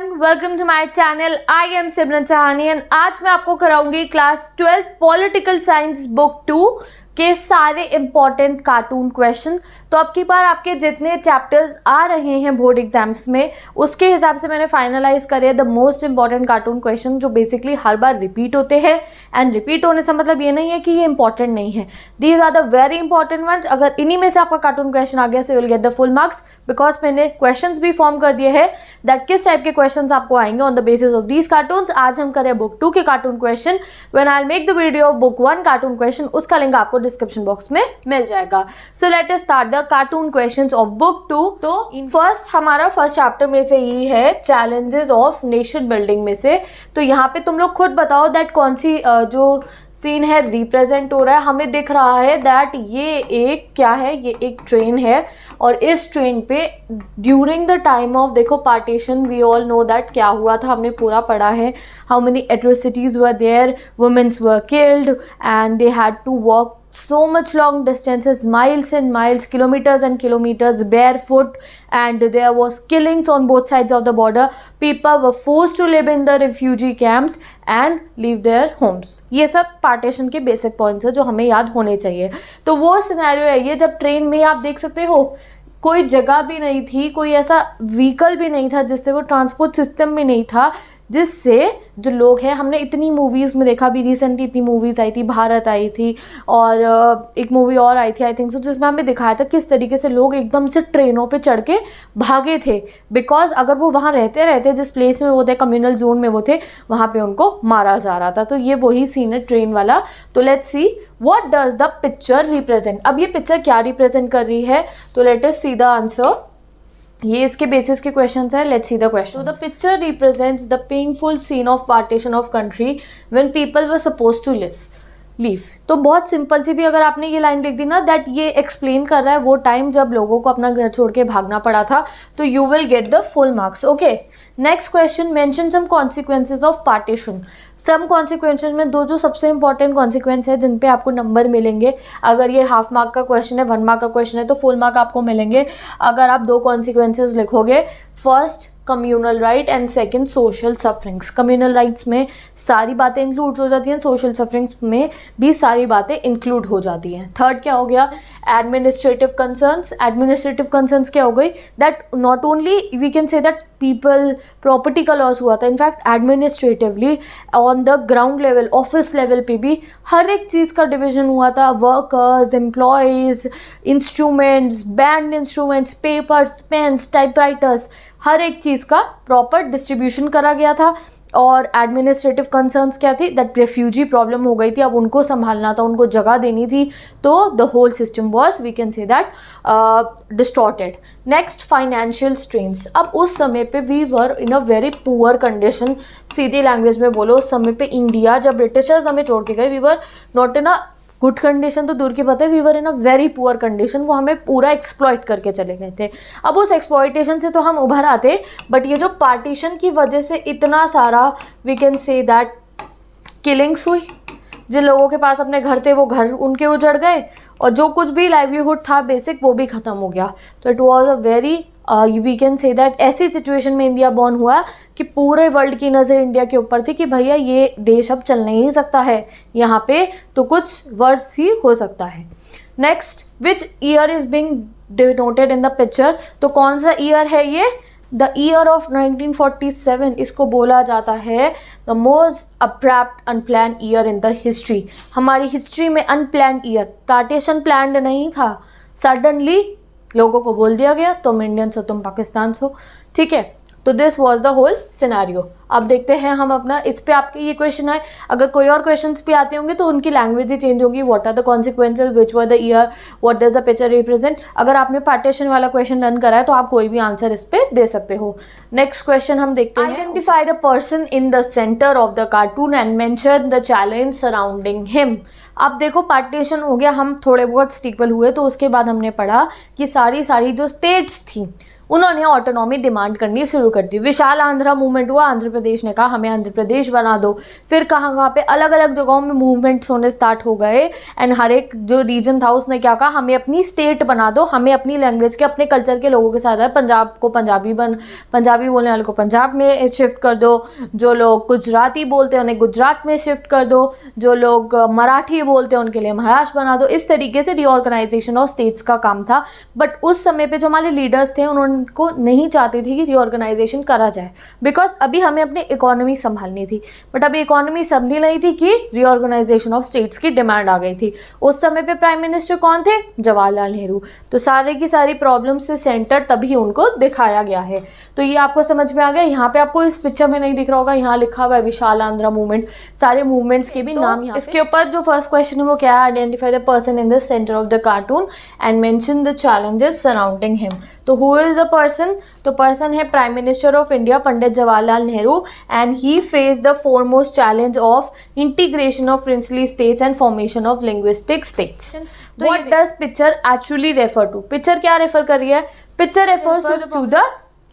Everyone, welcome to my channel. I am Simran Sahani and आज मैं आपको कराऊंगी क्लास 12 पॉलिटिकल साइंस बुक 2 के सारे इंपॉर्टेंट कार्टून क्वेश्चन। तो अब की बार आपके जितने चैप्टर्स आ रहे हैं बोर्ड एग्जाम्स में उसके हिसाब से मैंने फाइनलाइज करे the most important cartoon question जो बेसिकली हर बार रिपीट होते हैं। एंड रिपीट होने से मतलब ये नहीं है कि ये इंपॉर्टेंट नहीं है, these are the very important ones. अगर इन्हीं में से आपका कार्टून क्वेश्चन आ गया so you will get the full marks, because मैंने क्वेश्चंस भी फॉर्म कर दिए हैं दैट किस टाइप के क्वेश्चंस आपको आएंगे on the basis of these cartoons. आज हम करें बुक 2 के cartoon question. When I will make the video of book 1 cartoon question, उसका लिंक आपको डिस्क्रिप्शन बॉक्स में मिल जाएगा। So let us start the cartoon questions of book 2। तो first हमारा फर्स्ट चैप्टर में से ये है चैलेंजेस ऑफ नेशन बिल्डिंग में से। तो यहाँ पे तुम लोग खुद बताओ दैट कौन सी जो सीन है रिप्रेजेंट हो रहा है। हमें दिख रहा है दैट ये एक क्या है, ये एक ट्रेन है और इस ट्रेन पे ड्यूरिंग द टाइम ऑफ देखो partition we all know that क्या हुआ था, हमने पूरा पढ़ा है। How many atrocities were there, womens were killed and they had to walk so much long distances, miles and miles, kilometers and kilometers barefoot, and there was killings on both sides of the border. People were forced to live in the refugee camps and leave their homes. ये सब partition के basic points है जो हमें याद होने चाहिए। तो वो सिनेरियो है ये जब ट्रेन में आप देख सकते हो कोई जगह भी नहीं थी, कोई ऐसा व्हीकल भी नहीं था जिससे वो ट्रांसपोर्ट सिस्टम भी नहीं था जिससे जो लोग हैं, हमने इतनी मूवीज़ में देखा, भी रिसेंटली इतनी मूवीज़ आई थी, भारत आई थी और एक मूवी और आई थी आई थिंक सो, जिसमें हमें दिखाया था किस तरीके से लोग एकदम से ट्रेनों पे चढ़ के भागे थे। बिकॉज अगर वो वहाँ रहते जिस प्लेस में वो थे, कम्युनल जोन में वो थे, वहाँ पे उनको मारा जा रहा था। तो ये वही सीन है ट्रेन वाला। तो let's see what does the picture represent. अब ये पिक्चर क्या रिप्रेजेंट कर रही है, तो let us see the answer. ये इसके बेसिस के क्वेश्चंस है। Let's see the question. The picture represents the painful scene of partition of country when people were suppose to leave. तो बहुत सिंपल सी भी अगर आपने ये लाइन लिख दी ना दैट ये एक्सप्लेन कर रहा है वो टाइम जब लोगों को अपना घर छोड़ के भागना पड़ा था, तो you will get the full marks. Okay, next question, mention some consequences of partition. Some consequences में दो जो सबसे इंपॉर्टेंट कॉन्सिक्वेंस है जिन पे आपको नंबर मिलेंगे। अगर ये हाफ मार्क का क्वेश्चन है, 1 मार्क का क्वेश्चन है, तो फुल मार्क आपको मिलेंगे अगर आप 2 कॉन्सिक्वेंसेज लिखोगे। First communal right and second social sufferings. Communal riots में सारी बातें इंक्लूड हो जाती हैं, सोशल सफरिंग्स में भी सारी बातें इंक्लूड हो जाती हैं। थर्ड क्या हो गया, एडमिनिस्ट्रेटिव कंसर्न्स। एडमिनिस्ट्रेटिव कंसर्न्स क्या हो गई, that not only we can say that people property का लॉस हुआ था, in fact administratively on the ground level, office level पे भी हर एक चीज़ का डिवीजन हुआ था। Workers, employees, instruments, band instruments, papers, pens, typewriters, हर एक चीज़ का प्रॉपर डिस्ट्रीब्यूशन करा गया था। और एडमिनिस्ट्रेटिव कंसर्न्स क्या थी, दैट रेफ्यूजी प्रॉब्लम हो गई थी, अब उनको संभालना था, उनको जगह देनी थी, तो the whole system was we can say that distorted. Next financial strains. अब उस समय पे we were in a very poor condition. सीधी लैंग्वेज में बोलो, उस समय पे इंडिया जब ब्रिटिशर्स हमें छोड़ के गए we were not in a good condition, तो दूर की बात है we were in a very poor condition. वो हमें पूरा एक्सप्लॉइट करके चले गए थे। अब उस एक्सप्लॉइटेशन से तो हम उभर आते, बट ये जो पार्टीशन की वजह से इतना सारा we can say that killings हुई। जिन लोगों के पास अपने घर थे वो घर उनके उजड़ गए और जो कुछ भी लाइवलीहुड था बेसिक वो भी ख़त्म हो गया। तो it was a very we can say that ऐसी सिचुएशन में इंडिया बॉर्न हुआ कि पूरे वर्ल्ड की नज़र इंडिया के ऊपर थी कि भैया ये देश अब चल नहीं सकता है, यहाँ पे तो कुछ वर्ड्स ही हो सकता है। Next, which year is being denoted in the picture. तो कौन सा ईयर है ये, द ईयर ऑफ 1947। इसको बोला जाता है the most abrupt unplanned year in the history. हमारी हिस्ट्री में अनप्लान ईयर, पार्टीशन प्लान्ड नहीं था, सडनली लोगों को बोल दिया गया तुम इंडियंस हो, तुम पाकिस्तान हो, ठीक है। तो this was the whole scenario. अब देखते हैं हम अपना, इस पे आपके ये क्वेश्चन है, अगर कोई और क्वेश्चंस भी आते होंगे तो उनकी लैंग्वेज ही चेंज होगी। What are the consequences, which were the year, what does the picture represent. अगर आपने पार्टीशन वाला क्वेश्चन रन करा है तो आप कोई भी आंसर इस पे दे सकते हो। नेक्स्ट क्वेश्चन हम देखते हैं, identify the person in the center of the cartoon and mention the challenge surrounding him. अब देखो पार्टीशन हो गया, हम थोड़े बहुत स्टीपल हुए, तो उसके बाद हमने पढ़ा कि सारी जो स्टेट्स थी उन्होंने ऑटोनॉमी डिमांड करनी शुरू कर दी। विशाल आंध्रा मूवमेंट हुआ, आंध्र प्रदेश ने कहा हमें आंध्र प्रदेश बना दो। फिर कहाँ पे अलग अलग जगहों में मूवमेंट्स होने स्टार्ट हो गए एंड हर एक जो रीजन था उसने क्या कहा, हमें अपनी स्टेट बना दो, हमें अपनी लैंग्वेज के अपने कल्चर के लोगों के साथ है, पंजाब को पंजाबी बोलने वाले को पंजाब में शिफ्ट कर दो, जो लोग गुजराती बोलते हैं उन्हें गुजरात में शिफ्ट कर दो, जो लोग मराठी बोलते हैं उनके लिए महाराष्ट्र बना दो। इस तरीके से रीऑर्गेनाइजेशन ऑफ स्टेट्स का काम था। बट उस समय पे जो हमारे लीडर्स थे उनको नहीं चाहते थे कि रीऑर्गेनाइजेशन करा जाए, बिकॉज अभी हमें अपनी इकोनॉमी संभालनी थी। बट अभी इकोनॉमी संभली नहीं थी कि रीऑर्गेनाइजेशन ऑफ स्टेट्स की डिमांड आ गई थी। उस समय पे प्राइम मिनिस्टर कौन थे? जवाहरलाल नेहरू। तो सारे की सारी प्रॉब्लम्स से सेंटर तभी उनको दिखाया गया है। तो ये आपको समझ में आ गया। यहाँ पे आपको इस पिक्चर में नहीं दिख रहा होगा, यहाँ लिखा हुआ है विशाल आंध्रा मूवमेंट, सारे मूवमेंट्स के भी नाम यहाँ। इसके ऊपर जो फर्स्ट क्वेश्चन है वो क्या है? Identify the person in the center of the cartoon and mention the challenges surrounding him. तो हु इज द पर्सन? तो पर्सन है prime minister of India Pandit Jawaharlal Nehru and he face the foremost challenge of integration of princely states and formation of linguistic states. What does picture actually refer to? Picture क्या refer कर रही है? Picture refers to the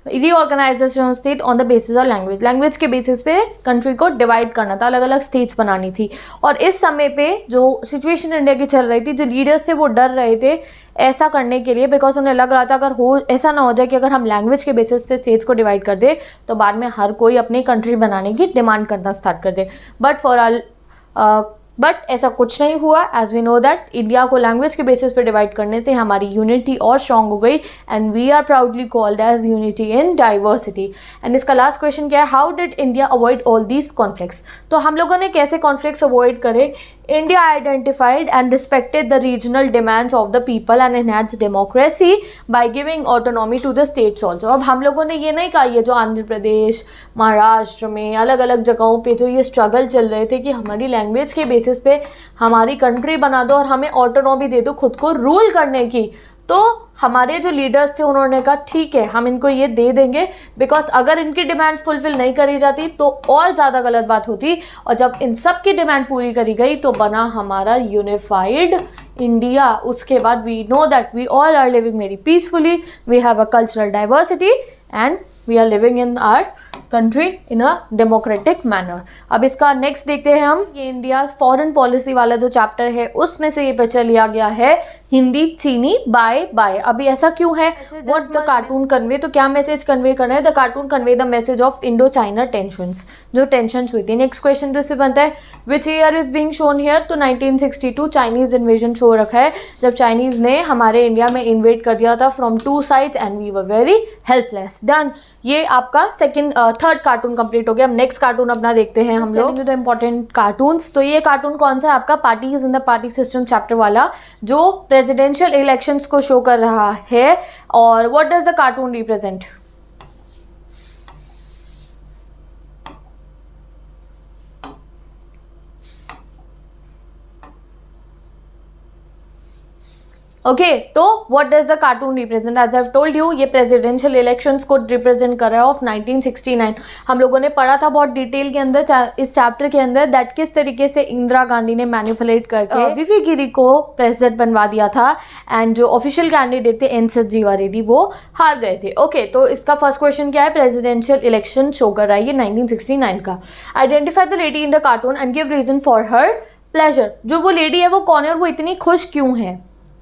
reorganization state on the basis of language. Language के basis पे country को divide करना था, अलग अलग स्टेट्स बनानी थी। और इस समय पे जो सिचुएशन इंडिया की चल रही थी, जो लीडर्स थे वो डर रहे थे ऐसा करने के लिए, बिकॉज उन्हें लग रहा था अगर हो ऐसा ना हो जाए कि अगर हम लैंग्वेज के बेसिस पे स्टेट्स को डिवाइड कर दे तो बाद में हर कोई अपनी कंट्री बनाने की डिमांड करना स्टार्ट कर दे। बट ऐसा कुछ नहीं हुआ। As we know that India को लैंग्वेज के बेसिस पे डिवाइड करने से हमारी यूनिटी और स्ट्रांग हो गई and we are proudly called as unity in diversity. And इसका लास्ट क्वेश्चन क्या है? How did India avoid all these conflicts? तो हम लोगों ने कैसे कॉन्फ्लिक्ट्स अवॉइड करे? India identified and respected the regional demands of the people and enhanced democracy by giving autonomy to the states also। अब हम लोगों ने ये नहीं कहा, ये जो आंध्र प्रदेश महाराष्ट्र में अलग अलग जगहों पे जो ये स्ट्रगल चल रहे थे कि हमारी लैंग्वेज के बेसिस पे हमारी कंट्री बना दो और हमें ऑटोनॉमी दे दो खुद को रूल करने की, तो हमारे जो लीडर्स थे उन्होंने कहा ठीक है हम इनको ये दे देंगे, बिकॉज अगर इनकी डिमांड्स फुलफिल नहीं करी जाती तो और ज़्यादा गलत बात होती। और जब इन सब की डिमांड पूरी करी गई तो बना हमारा यूनिफाइड इंडिया। उसके बाद we know that we all are living very peacefully, we have a cultural diversity and we are living in our country in a democratic manner. अब इसका नेक्स्ट देखते हैं हम। ये इंडिया फॉरेन पॉलिसी वाला जो चैप्टर है उसमें से ये पिक्चर लिया गया है, हिंदी चीनी बाय बाय। अभी ऐसा क्यों है? व्हाट द कार्टून कन्वे, तो क्या मैसेज कन्वे करना है? The cartoon convey the message of Indo China tensions, जो टेंशंस हुई थी। नेक्स्ट क्वेश्चन तो इससे बनता है which year is being shown here? तो 1962 चाइनीज इन्वेजन शो रखा है, जब चाइनीज ने हमारे इंडिया में इन्वेड कर दिया था from two sides and we were very helpless. Done, ये आपका थर्ड कार्टून कंप्लीट हो गया। अब नेक्स्ट कार्टून अपना देखते हैं हम लोग, द इंपॉर्टेंट कार्टून्स। तो ये कार्टून कौन सा है आपका? Parties in the party system chapter वाला, जो प्रेसिडेंशियल इलेक्शंस को शो कर रहा है। और what does the cartoon represent? Okay, तो what does the cartoon represent? As I have told you, ये प्रेसिडेंशियल इलेक्शंस को रिप्रेजेंट कर रहा है ऑफ 1969। हम लोगों ने पढ़ा था बहुत डिटेल के अंदर इस चैप्टर के अंदर दैट किस तरीके से इंदिरा गांधी ने मैनिपुलेट करके वीवी गिरी को प्रेसिडेंट बनवा दिया था एंड जो ऑफिशियल कैंडिडेट थे एन जीवा रेड्डी वो हार गए थे। ओके, तो इसका फर्स्ट क्वेश्चन क्या है? प्रेसिडेंशियल इलेक्शन शो कर रहा है ये 1969 का। Identify the lady in the cartoon and give reason for her pleasure. जो वो लेडी है वो कौन है और वो इतनी खुश क्यों है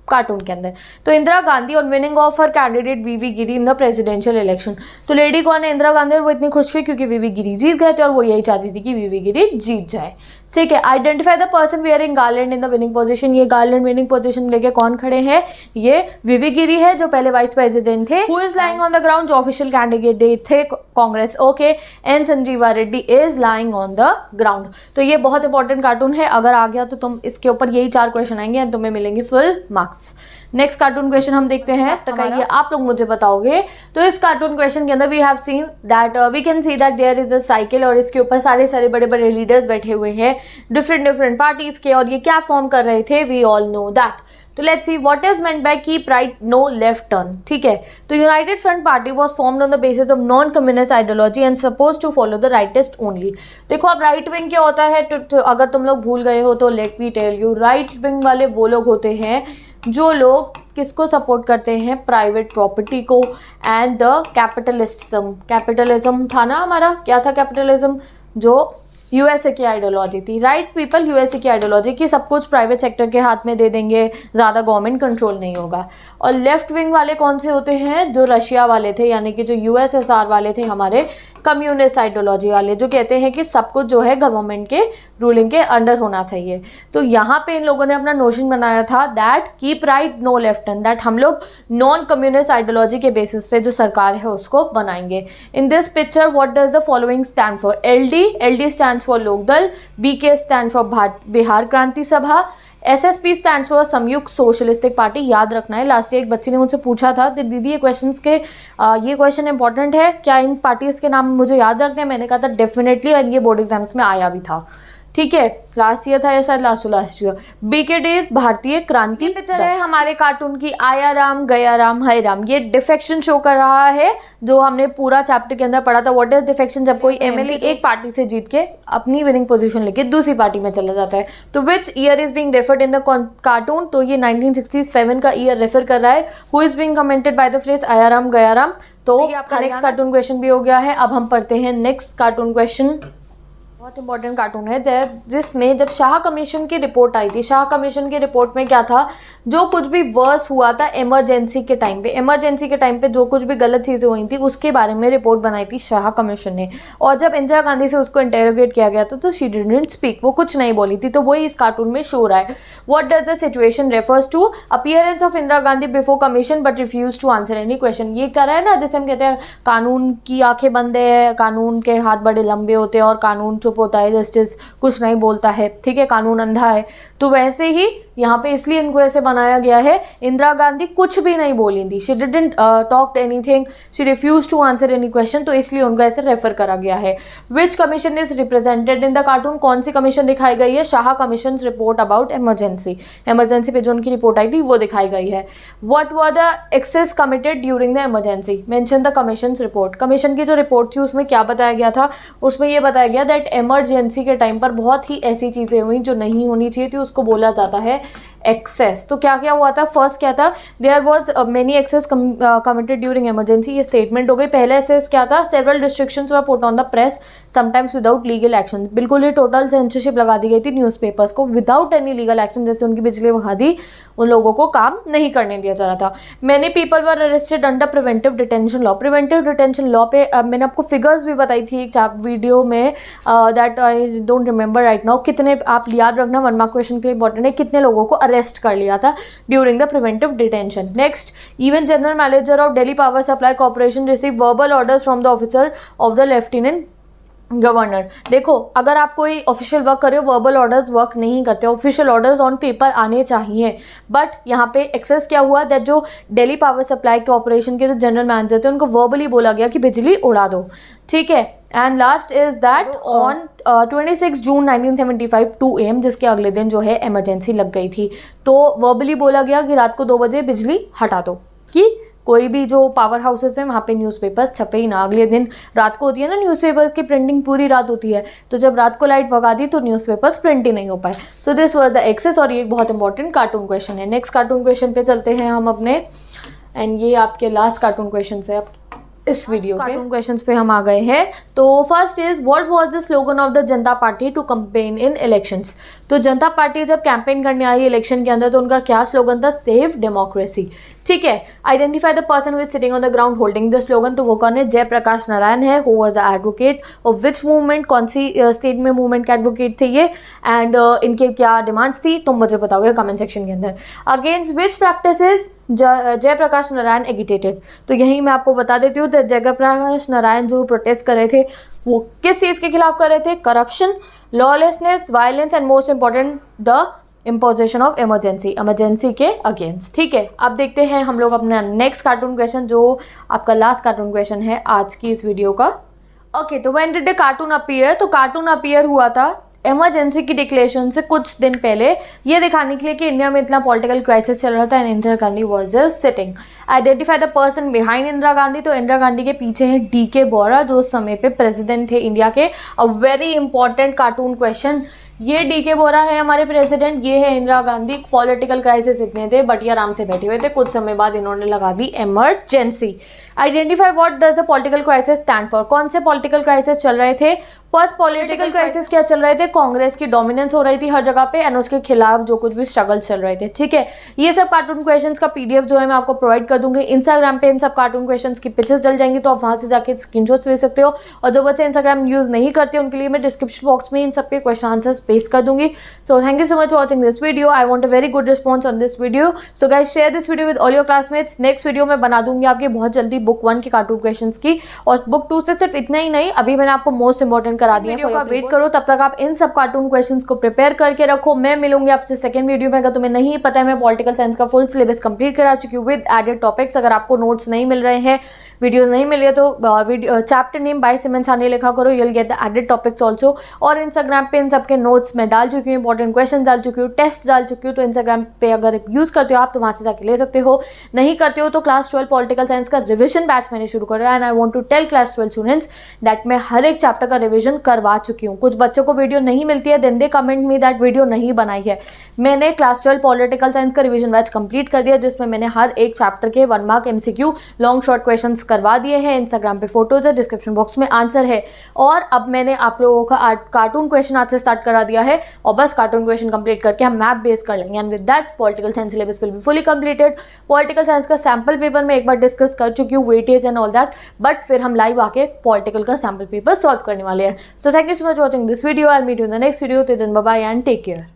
कार्टून के अंदर? तो Indira Gandhi on winning of her candidate VV Giri in the presidential election. तो लेडी कौन है? इंदिरा गांधी, और वो इतनी खुश थी क्योंकि वीवी गिरी जीत गए थे और वो यही चाहती थी कि वीवी गिरी जीत जाए। ठीक है, identify the person wearing garland in the winning position. ये गार्लैंड विनिंग पोजीशन लेके कौन खड़े हैं? ये वीवी गिरी है जो पहले वाइस प्रेसिडेंट थे। Who is lying on the ground? जो ऑफिशियल कैंडिडेट थे Congress. Okay, N Sanjiva Reddy is lying on the ground. तो ये बहुत इंपॉर्टेंट कार्टून है, अगर आ गया तो तुम इसके ऊपर यही 4 क्वेश्चन आएंगे एंड तुम्हें मिलेंगे full marks. Next cartoon question हम देखते हैं, ये आप लोग मुझे बताओगे। तो इस कार्टून क्वेश्चन के अंदर we have seen that we can see that there is a cycle और इसके ऊपर सारे सारे बड़े बड़े लीडर्स बैठे हुए हैं डिफरेंट पार्टीज के, और ये क्या फॉर्म कर रहे थे? We all know that. तो let's see what is meant by keep right no left turn. ठीक है, तो United Front party was formed on the basis of non communist ideology and suppose to follow the rightest only. देखो अब right wing क्या होता है, तो अगर तुम लोग भूल गए हो तो let me tell you, right wing वाले वो लोग होते हैं जो लोग किसको सपोर्ट करते हैं, प्राइवेट प्रॉपर्टी को एंड द कैपिटलिज्म। कैपिटलिज्म था ना हमारा, क्या था कैपिटलिज्म, जो यूएसए की आइडियोलॉजी थी, राइट पीपल, यूएसए की आइडियोलॉजी कि सब कुछ प्राइवेट सेक्टर के हाथ में दे देंगे, ज़्यादा गवर्नमेंट कंट्रोल नहीं होगा। और लेफ्ट विंग वाले कौन से होते हैं, जो रशिया वाले थे, यानी कि जो यूएसएसआर वाले थे, हमारे कम्युनिस्ट आइडियोलॉजी वाले, जो कहते हैं कि सब कुछ जो है गवर्नमेंट के रूलिंग के अंडर होना चाहिए। तो यहाँ पे इन लोगों ने अपना नोशन बनाया था that keep right no left and that हम लोग नॉन कम्युनिस्ट आइडियोलॉजी के बेसिस पे जो सरकार है उसको बनाएंगे। In this picture what does the following stand for, LD stands for Lok Dal, BK stand for Bihar Kranti Sabha, SSP stands for Samyukta socialistic party. याद रखना है, लास्ट ईयर एक बच्ची ने मुझसे पूछा था कि दीदी ये क्वेश्चन इंपॉर्टेंट है क्या, इन पार्टीज के नाम मुझे याद रखने हैं। मैंने कहा था डेफिनेटली, और ये बोर्ड एग्जाम्स में आया भी था, ठीक है, लास्ट ईयर था या शायद लास्ट ईयर। बीकेडी भारतीय क्रांति पिक्चर है हमारे कार्टून की, आया राम गया राम हाय राम। ये डिफेक्शन शो कर रहा है जो हमने पूरा चैप्टर के अंदर पढ़ा था। व्हाट इज डिफेक्शन, जब कोई एमएलए एक पार्टी से जीत के अपनी विनिंग पोजीशन लेके दूसरी पार्टी में चला जाता है। तो which year is being referred in the cartoon, तो ये 1967 का ईयर रेफर कर रहा है। Who is being commented by the phrase आया राम गया राम। तो आपका नेक्स्ट कार्टून क्वेश्चन भी हो गया है। अब हम पढ़ते हैं नेक्स्ट कार्टून क्वेश्चन। बहुत इंपॉर्टेंट कार्टून है जिसमें जब शाह कमीशन की रिपोर्ट आई थी, शाह कमीशन की रिपोर्ट में क्या था, जो कुछ भी वर्स हुआ था इमरजेंसी के टाइम पे जो कुछ भी गलत चीज़ें हुई थी उसके बारे में रिपोर्ट बनाई थी शाह कमीशन ने। और जब इंदिरा गांधी से उसको इंटेरोगेट किया गया था तो शी डिडंट स्पीक, वो कुछ नहीं बोली थी। तो वही इस कार्टून में शो रहा है। What does the situation refers to, appearance of Indira Gandhi before commission but refuse to answer any question. ये कह रहा है ना, जैसे हम कहते हैं कानून की आंखें बंद है, कानून के हाथ बड़े लंबे होते हैं और कानून चुप होता है, जस्टिस कुछ नहीं बोलता है, ठीक है, कानून अंधा है। तो वैसे ही यहाँ पे इसलिए इनको ऐसे बनाया गया है, इंदिरा गांधी कुछ भी नहीं बोली थी, she didn't talk anything, she refuse to answer any question, तो इसलिए उनको ऐसे रेफर करा गया है। Which commission is represented in the cartoon, कौन सी कमीशन दिखाई गई है, Shah commission report about emergency पे जो उनकी रिपोर्ट आई थी वो दिखाई गई है। What were the excess committed during the emergency, mention the commission report. Commission की जो रिपोर्ट थी उसमें क्या बताया गया था, उसमें ये बताया गया दैट इमरजेंसी के टाइम पर बहुत ही ऐसी चीज़ें हुई जो नहीं होनी चाहिए थी, उसको बोला जाता है एक्सेस। तो क्या क्या हुआ था, फर्स्ट क्या था, there was many excess committed during emergency, ये स्टेटमेंट हो गई। पहले एक्सेस क्या था, several restrictions were put on the press sometimes without legal action, बिल्कुल ही टोटल सेंसरशिप लगा दी गई थी न्यूज़पेपर्स को विदाउट एनी लीगल एक्शन। जैसे उनकी बिजली भगा दी, उन लोगों को काम नहीं करने दिया जा रहा था। Many people were arrested under preventive detention law. Preventive detention law पे मैंने आपको फिगर्स भी बताई थी एक वीडियो में, that I don't remember right now, कितने आप याद रखना, 1 मार्क क्वेश्चन के लिए इंपॉर्टेंट है, कितने लोगों को अरेस्ट कर लिया था during the preventive detention. Next, even general manager of Delhi power supply corporation receive verbal orders from the officer of the lieutenant governor. देखो, अगर आप कोई ऑफिशियल वर्क कर रहे हो, वर्बल ऑर्डर्स वर्क नहीं करते, ऑफिशियल ऑर्डर्स ऑन पेपर आने चाहिए। बट यहाँ पे एक्सेस क्या हुआ, दैट जो दिल्ली पावर सप्लाई कॉर्पोरेशन के जो जनरल मैनेजर थे उनको वर्बली बोला गया कि बिजली उड़ा दो, ठीक है। And last is that on 26 June 1975 2 AM, जिसके अगले दिन जो है इमरजेंसी लग गई थी, तो वर्बली बोला गया कि रात को 2 बजे बिजली हटा दो, कि कोई भी जो पावर हाउसेस हैं वहाँ पे न्यूज़पेपर्स छपे ही ना। अगले दिन रात को होती है ना न्यूज़पेपर्स की प्रिंटिंग, पूरी रात होती है, तो जब रात को लाइट भगा दी तो न्यूज़पेपर्स प्रिंट ही नहीं हो पाए। So this was the excess, और ये एक बहुत इंपॉर्टेंट कार्टून क्वेश्चन है। नेक्स्ट कार्टून क्वेश्चन पे चलते हैं हम अपने, एंड ये आपके लास्ट कार्टून क्वेश्चन है इस वीडियो के। कार्टून क्वेश्चंस पे हम आ गए हैं। तो first is, what was the slogan of the Janata party to campaign in elections. तो जनता पार्टी जब कैंपेन करने आई इलेक्शन के अंदर तो उनका क्या स्लोगन था, सेव डेमोक्रेसी, ठीक है। Identify the person who is sitting on the ground holding the slogan, तो वो कौन है, जयप्रकाश नारायण है। Who was the advocate of which movement, कौन सी स्टेट में मूवमेंट के एडवोकेट थे ये, एंड इनके क्या डिमांड्स थी, तुम मुझे बताओगे कमेंट सेक्शन के अंदर। Against which practices Jayaprakash Narayan agitated, तो यही मैं आपको बता देती हूँ, जयप्रकाश नारायण जो प्रोटेस्ट कर रहे थे वो किस चीज़ के खिलाफ कर रहे थे, corruption, lawlessness, violence and most important the imposition of emergency के अगेंस्ट, ठीक है। अब देखते हैं हम लोग अपना नेक्स्ट कार्टून क्वेश्चन, जो आपका लास्ट कार्टून क्वेश्चन है आज की इस वीडियो का। ओके, तो when did the cartoon appear, तो कार्टून अपीयर हुआ था इमरजेंसी की डिक्लेरेशन से कुछ दिन पहले, ये दिखाने के लिए कि इंडिया में इतना पॉलिटिकल क्राइसिस चल रहा था and Indira Gandhi was just sitting. Identify the person behind Indira Gandhi, तो इंदिरा गांधी के पीछे हैं DK बोरा, जो उस समय पे प्रेसिडेंट थे इंडिया के। A very important cartoon question, ये DK बोरा है हमारे प्रेसिडेंट, ये है इंदिरा गांधी। पॉलिटिकल क्राइसिस इतने थे बट ये आराम से बैठे हुए थे, कुछ समय बाद इन्होंने लगा दी emergency. Identify what does the political crisis stand for. कौन से पॉलिटिकल क्राइसिस चल रहे थे? फर्स्ट पॉलिटिकल क्राइसिस क्या चल रहे थे? कांग्रेस की डोमिनेंस हो रही थी हर जगह पे एंड उसके खिलाफ जो कुछ भी स्ट्रगल चल रहे थे। ठीक है, ये सब कार्टून क्वेश्चंस का PDF जो है मैं आपको प्रोवाइड कर दूंगी इंस्टाग्राम पे। इन सब कार्टून क्वेश्चंस की पिक्चर्स डल जाएंगी तो आप वहां से जाके स्क्रीनशॉट्स ले सकते हो। और जो बच्चे इंस्टाग्राम यूज नहीं करते उनके लिए मैं डिस्क्रिप्शन बॉक्स में इन सबके क्वेश्चन आंसर्स पेस्ट कर दूंगी। सो thank you so much watching this video. I want a very good response on this video. So guys share this video with all your classmates. Next video में बना दूंगी आपकी बहुत जल्दी बुक 1 के cartoon questions की, और बुक 2 से सिर्फ इतना ही नहीं, अभी मैंने आपको मोस्ट इंपॉर्टेंट करा दिया। वेट करो, तब तक आप इन सब कार्टून क्वेश्चंस को प्रिपेयर करके रखो। मैं मिलूंगी आपसे सेकंड वीडियो में। अगर तुम्हें नहीं पता है, मैं पॉलिटिकल साइंस का फुल सिलेबस कंप्लीट करा चुकी हूँ विद एडेड टॉपिक्स। अगर आपको नोट्स नहीं मिल रहे हैं, वीडियोस नहीं मिल रही है, तो chapter name by Simran Sahni लिखा करो, you will get the added topics also. और इंस्टाग्राम पे इन सबके नोट्स मैं डाल चुकी हूँ, इंपॉर्टेंट क्वेश्चन डाल चुकी हूँ, टेस्ट डाल चुकी हूँ। तो इंस्टाग्राम पे अगर यूज करते हो आप तो वहां से जाके ले सकते हो। नहीं करते हो तो क्लास 12 पॉलिटिकल साइंस का रिविजन बैच मैंने शुरू करा and I want to tell class 12 students that मैं हर एक चैप्टर का रिविजन करवा चुकी हूँ। कुछ बच्चों को वीडियो नहीं मिलती है, then they comment me that video नहीं बनाई है। मैंने क्लास 12 पॉलिटिकल साइंस का रिविजन बैच कंप्लीट कर दिया, जिसमें मैंने हर एक चैप्टर के 1 mark MCQ long short questions करवा दिए हैं। इंस्टाग्राम पे फोटोज है, डिस्क्रिप्शन बॉक्स में आंसर है। और अब मैंने आप लोगों का कार्टून क्वेश्चन आज से स्टार्ट करा दिया है, और बस कार्टून क्वेश्चन कंप्लीट करके हम मैप बेस कर लेंगे and with that political science syllabus will be fully completed. Political science का सैम्पल पेपर मैं एक बार डिस्कस कर चुकी हूँ, weightage and all that, but फिर हम लाइव आके पॉलिटिकल का सैम्पल पेपर सॉल्व करने वाले हैं। So thank you so much watching this video. I meet you in the next video. Till then bye bye and take care.